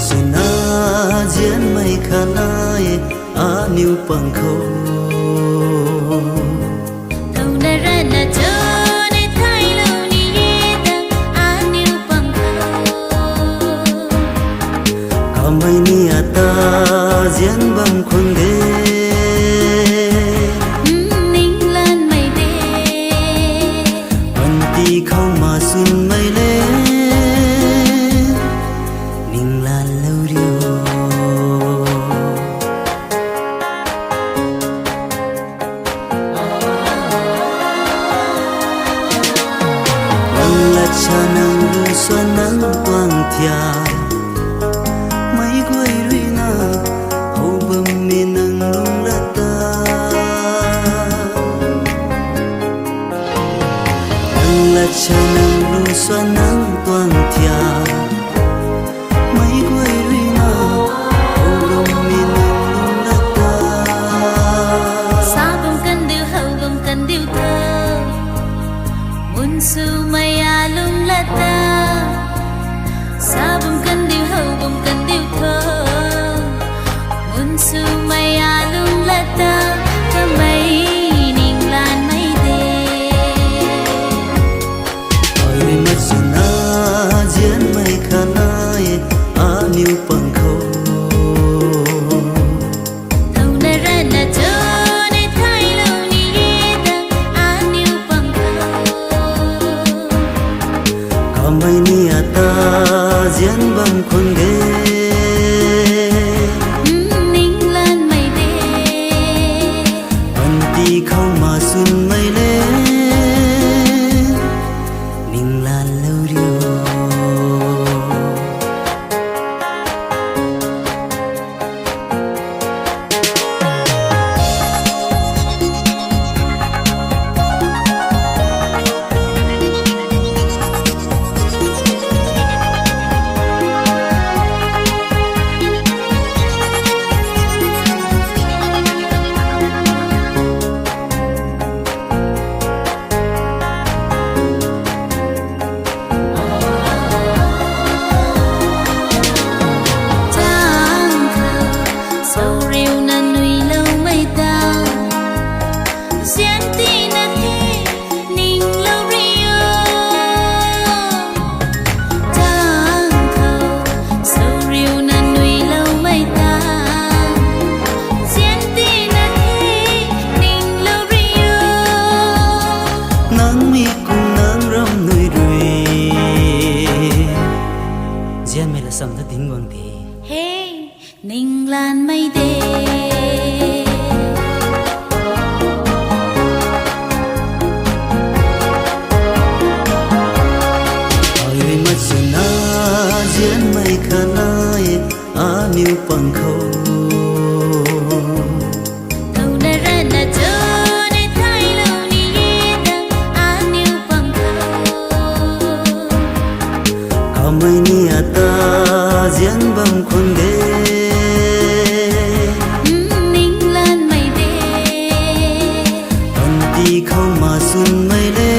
suna diễn mây khanai a niu pang khâu thâu na ra na cho để thay lâu ni ye dang a niu pang khâu kamai ni ata diễn bam khun de ning lan mai de an ti khâu ma sun mai le ning lan lâu rio cha nang lu xoan nắng toang thia mấy quay ruy na hậu bầm mi nang lung la ta nang la cha nang lu xoan nắng toang thia mấy quay ruy na hậu bầm mi nang lung la ta sa bông căn điêu hậu bông căn điêu thơ mun su mai a lung la ta sa bông căn điêu hậu bông căn điêu thơ mun su mai a lung la ta thơ mây ning lan mây de oi mắt suna diễn mây khanai a niu pang khâu thâu na ra na cho để thay lâu ni ye dang a niu pang khâu kamai ni ata diễn bam khun de ning lan mai de an ti khâu ma sun mai le ning lan lâu rio Trang thơ sâu rêu na nuôi lâu mây ta diễn ti na thi ning lâu rio Trang thơ sâu rêu na nuôi lâu mây ta diễn ti na thi ning lâu rio nắng mi cùng nắng ram nuôi đuôi diễn mây là sầm thất tiếng quang thì hey ning lan mây de oi mắt suna diễn mây khanai a niu pang khâu thâu na ra na cho để thay lâu ni ye dang a niu pang khâu kamai ni ata diễn bam khun de ning lan mai de an ti khâu ma sun mai le